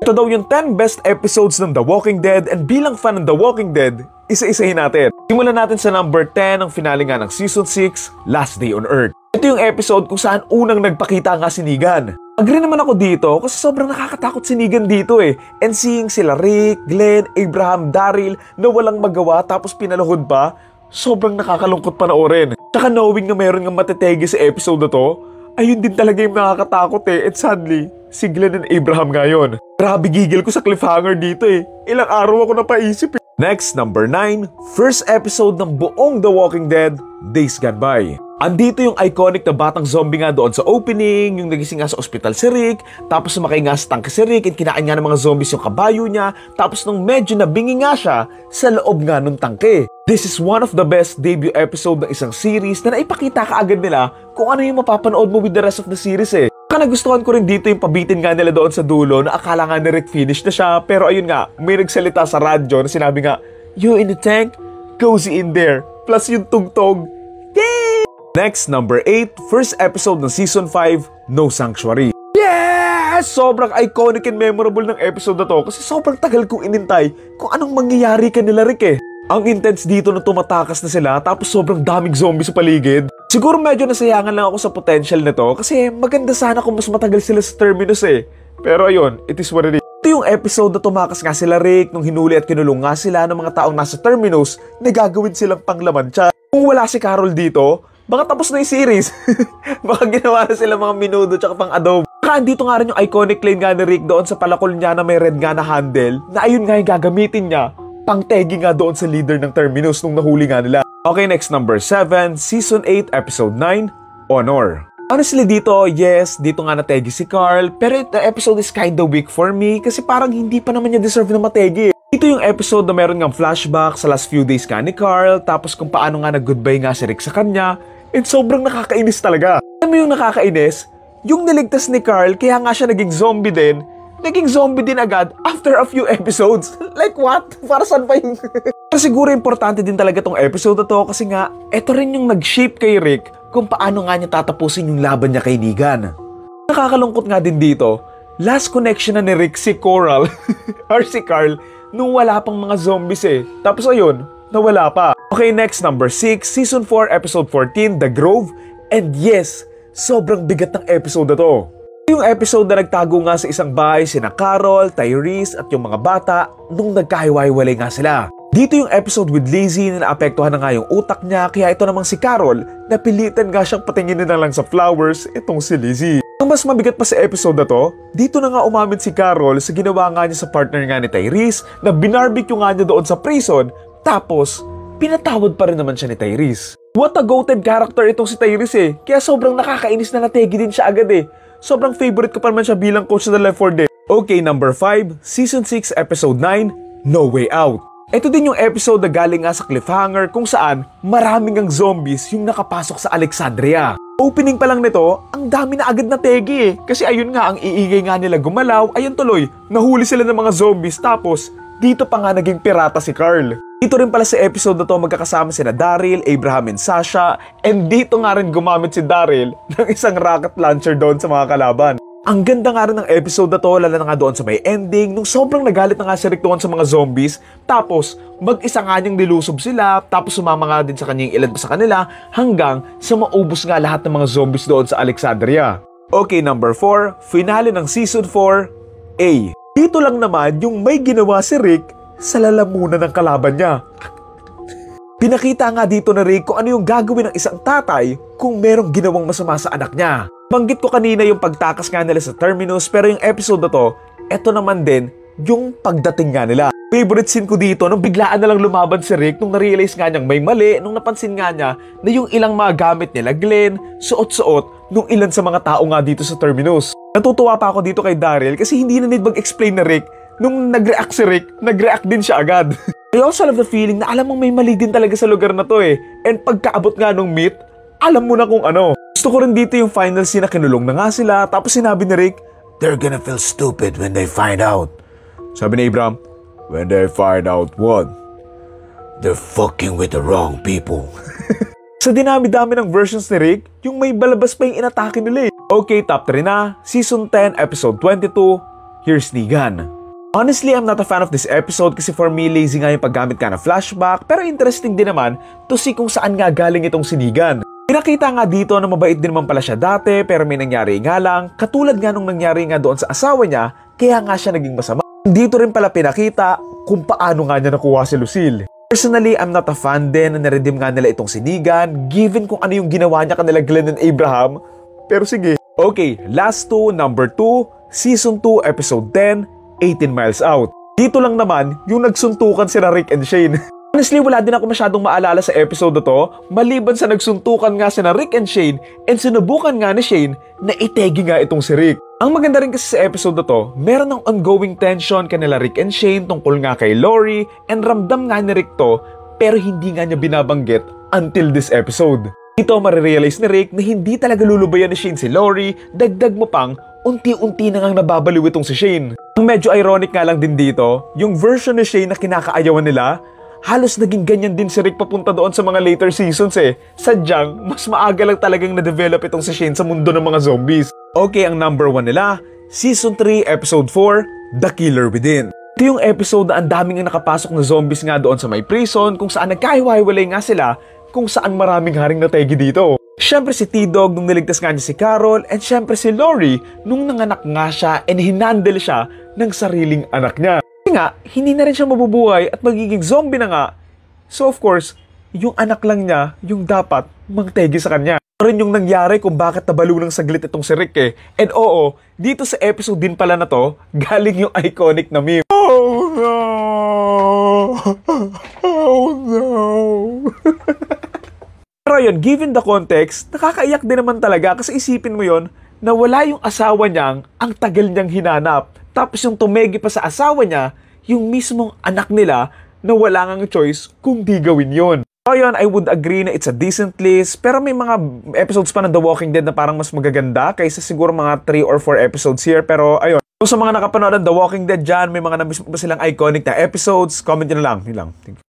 Ito daw yung 10 best episodes ng The Walking Dead, and bilang fan ng The Walking Dead, isa-isahin natin. Simulan natin sa number 10 ang finale nga ng Season 6, Last Day on Earth. Ito yung episode kung saan unang nagpakita nga si Negan. Agree naman ako dito kasi sobrang nakakatakot si Negan dito eh. And seeing sila Rick, Glenn, Abraham, Daryl na walang magawa tapos pinaluhod pa, sobrang nakakalungkot panoorin. Tsaka knowing na mayroon nga matetegi sa episode na to, ayun din talaga yung nakakatakot eh. And sadly, si Glenn and Abraham ngayon. Grabe gigil ko sa cliffhanger dito eh. Ilang araw ako napaisip eh. Next, number 9, first episode ng buong The Walking Dead, Days Gone By. Andito yung iconic na batang zombie nga doon sa opening, yung nagising nga sa ospital si Rick, tapos sumakay nga sa tangke si Rick, and kinain nga ng mga zombies yung kabayo niya, tapos nung medyo nabingi nga siya, sa loob nga nung tangke. This is one of the best debut episode ng isang series na naipakita kaagad nila kung ano yung mapapanood mo with the rest of the series eh. Nagustuhan ko rin dito yung pabitin nga nila doon sa dulo na akala nga ni Rick finish na siya, pero ayun nga, may nagsalita sa radyo na sinabi nga, "You in the tank? Cozy in there." Plus yung tugtog. Yay! Next, number 8, first episode ng Season 5, No Sanctuary. Yes! Sobrang iconic and memorable ng episode na to kasi sobrang tagal kong inintay kung anong mangyayari kanila Rick eh. Ang intense dito na tumatakas na sila tapos sobrang daming zombie sa paligid. Siguro medyo nasayangan lang ako sa potential nito kasi maganda sana kung mas matagal sila sa terminus eh. Pero ayun, it is what it is. Ito yung episode na tumakas nga sila Rick nung hinuli at kinulong nga sila ng mga taong nasa terminus na gagawin silang panglaban siya. Kung wala si Carol dito, baka tapos na yung series. Baka ginawa na sila mga minudo tsaka pang adobo. Saka andito nga rin yung iconic line nga ni Rick doon sa palakol niya na may red nga na handle na ayun nga yung gagamitin niya pang-tegi nga doon sa leader ng terminus nung nahuli nga nila. Okay, next number 7, Season 8, Episode 9, Honor. Honestly dito, yes, dito nga nategi si Carl, pero the episode is kinda weak for me kasi parang hindi pa naman niya deserve na mategi. Dito yung episode na meron ngang flashback sa last few days nga ni Carl, tapos kung paano nga nag-goodbye nga si Rick sa kanya, and sobrang nakakainis talaga. Alam mo yung nakakainis? Yung niligtas ni Carl, kaya nga siya naging zombie din agad after a few episodes. Like what? Para saan pa yung... Pero siguro importante din talaga tong episode na to kasi nga, eto rin yung nag-shape kay Rick kung paano nga niya tatapusin yung laban niya kay Negan. Nakakalungkot nga din dito, last connection na ni Rick si Coral or si Carl nung wala pang mga zombies eh. Tapos ayun, nawala pa. Okay, next, number 6, Season 4, Episode 14, The Grove. And yes, sobrang bigat ng episode na to. Yung episode na nagtago nga sa isang bahay sina Carol, Tyrese at yung mga bata nung nagkahiwa-hiwalay nga sila. Dito yung episode with Lizzie na naapektuhan na nga yung utak niya, kaya ito namang si Carol napilitan nga siyang patinginin na lang sa flowers itong si Lizzie. Ang mas mabigat pa sa episode na to, dito na nga umamin si Carol sa ginawa nga niya sa partner nga ni Tyrese na binarbecue nga niya doon sa prison, tapos pinatawad pa rin naman siya ni Tyrese. What a goated character itong si Tyrese eh, kaya sobrang nakakainis na nategi din siya agad eh. Sobrang favorite ko pa naman siya bilang coach sa Left 4 Dead. Okay, number 5, Season 6, Episode 9, No Way Out. Ito din yung episode na galing nga sa cliffhanger kung saan maraming ang zombies yung nakapasok sa Alexandria. Opening pa lang nito, ang dami na agad na tegi eh. Kasi ayun nga, ang iingay nga nila gumalaw, ayun tuloy, nahuli sila ng mga zombies tapos dito pa nga naging pirata si Carl. Dito rin pala sa episode na to magkakasama sina Daryl, Abraham and Sasha, and dito nga rin gumamit si Daryl ng isang rocket launcher doon sa mga kalaban. Ang ganda nga rin ng episode na to, lalo na nga doon sa may ending, nung sobrang nagalit na nga si Rick doon sa mga zombies, tapos mag-isa nga niyang nilusob sila, tapos sumama nga din sa kanyang ilan pa sa kanila, hanggang sa maubos nga lahat ng mga zombies doon sa Alexandria. Okay, number 4, finale ng Season 4, A. Dito lang naman yung may ginawa si Rick sa lalamunan ng kalaban niya. Pinakita nga dito na Rick kung ano yung gagawin ng isang tatay kung merong ginawang masama sa anak niya. Banggit ko kanina yung pagtakas nga nila sa terminus, pero yung episode na to, eto naman din yung pagdating nga nila. Favorite scene ko dito nung biglaan na lang lumaban si Rick nung na-realize nga niyang may mali, nung napansin nga niya na yung ilang mga gamit nila Glenn, suot-suot nung ilan sa mga tao nga dito sa terminus. Natutuwa pa ako dito kay Daryl kasi hindi na need mag-explain na Rick. Nung nag-react si Rick, nag-react din siya agad. I also love the feeling na alam mong may mali din talaga sa lugar na to eh. And pagkaabot nga nung meet, alam mo na kung ano. Gusto ko rin dito yung final scene na kinulong na nga sila, tapos sinabi ni Rick, "They're gonna feel stupid when they find out." Sabi ni Abraham, "When they find out what? They're fucking with the wrong people." Sa dinami-dami ng versions ni Rick, yung may balabas pa yung inatake nila eh. Okay, top 3 na. Season 10, Episode 22, here's Negan. Honestly, I'm not a fan of this episode kasi for me, lazy nga yung paggamit ka ng flashback, pero interesting din naman to see kung saan nga galing itong si Negan. Pinakita nga dito na mabait din naman pala siya dati pero may nangyari nga lang, katulad nga nung nangyari nga doon sa asawa niya, kaya nga siya naging masama. Dito rin pala pinakita kung paano nga niya nakuha si Lucille. Personally, I'm not a fan din na naredeem nga nila itong si Negan, given kung ano yung ginawa niya kanila Glenn and Abraham. Pero sige. Okay, last two, number 2, Season 2, Episode 10, 18 Miles Out. Dito lang naman, yung nagsuntukan sila Rick and Shane. Honestly, wala din ako masyadong maalala sa episode na to, maliban sa nagsuntukan nga sila Rick and Shane and sinubukan nga ni Shane na itegi nga itong si Rick. Ang maganda rin kasi sa episode na to, meron ng ongoing tension kanila Rick and Shane tungkol nga kay Lori and ramdam nga ni Rick to pero hindi nga niya binabanggit until this episode. Dito marirealize ni Rick na hindi talaga lulubayan ni Shane si Lori, dagdag mo pang unti-unti na ngang nababaliw itong si Shane. Ang medyo ironic nga lang din dito, yung version ni Shane na kinakaayawan nila, halos naging ganyan din si Rick papunta doon sa mga later seasons eh. Sadyang, mas maaga lang talagang na-develop itong si Shane sa mundo ng mga zombies. Okay, ang number 1 nila, Season 3, Episode 4, The Killer Within. Ito yung episode na ang daming nakapasok na zombies nga doon sa may prison kung saan nagkahiwa-hiwalay nga sila kung saan maraming haring nategi dito. Siyempre si T-Dog nung niligtas nga niya si Carol and siyempre si Lori nung nanganak nga siya and hinandle siya ng sariling anak niya. Kasi nga, hindi na rin siya mabubuhay at magiging zombie na nga. So of course, yung anak lang niya yung dapat mangtegi sa kanya. Ito rin yung nangyari kung bakit nabalo ng saglit itong si Rick eh. And oo, dito sa episode din pala na to, galing yung iconic na meme. Oh no! Oh no! Pero yun, given the context, nakakaiyak din naman talaga kasi isipin mo yon na wala yung asawa niyang ang tagal niyang hinanap. Tapos yung tumegi pa sa asawa niya, yung mismong anak nila na wala ngang choice kung di gawin yun. So yun, I would agree na it's a decent list, pero may mga episodes pa ng The Walking Dead na parang mas magaganda kaysa siguro mga 3 or 4 episodes here. Pero ayun, kung sa mga nakapanood ng The Walking Dead dyan, may mga namiss pa silang iconic na episodes, comment nyo na lang. Yun lang.